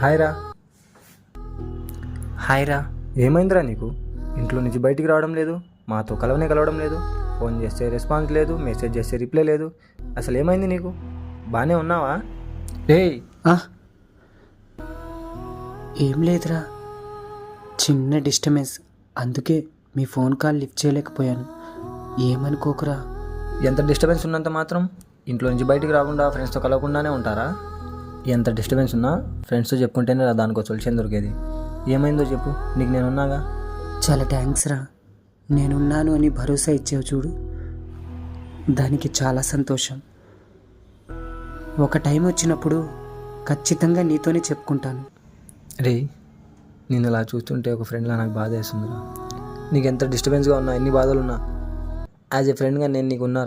Hi రా. Hi రా. ఏమైందిరా నీకు? ఇంట్లో నుంచి బయటికి రావడం లేదు, మాతో కలవడం లేదు, ఫోన్ చేస్తే రెస్పాన్స్ లేదు, మెసేజ్ చేస్తే రిప్లై లేదు. అసలు ఏమైంది నీకు? బాగానే ఉన్నావా? ఏయ్, ఏం లేదురా, చిన్న డిస్టర్బెన్స్, అందుకే మీ ఫోన్ కాల్ లిఫ్ట్ చేయలేకపోయాను. ఏమనుకోకురా. ఎంత డిస్టర్బెన్స్ ఉన్నంత మాత్రం ఇంట్లో నుంచి బయటికి రాకుండా ఫ్రెండ్స్తో కలవకుండానే ఉంటారా? ఎంత డిస్టర్బెన్స్ ఉన్నా ఫ్రెండ్స్తో చెప్పుకుంటేనే దానికో సొల్యూషన్ దొరికేది. ఏమైందో చెప్పు, నీకు నేనున్నాగా. చాలా థ్యాంక్స్ రా, నేనున్నాను అని భరోసా ఇచ్చావు చూడు, దానికి చాలా సంతోషం. ఒక టైం వచ్చినప్పుడు ఖచ్చితంగా నీతోనే చెప్పుకుంటాను. రే, నేను ఇలా చూస్తుంటే ఒక ఫ్రెండ్లా నాకు బాధ వేస్తుందిరా. నీకు ఎంత డిస్టర్బెన్స్గా ఉన్నా, ఎన్ని బాధలు ఉన్నా, యాజ్ ఏ ఫ్రెండ్గా నేను నీకు ఉన్నా.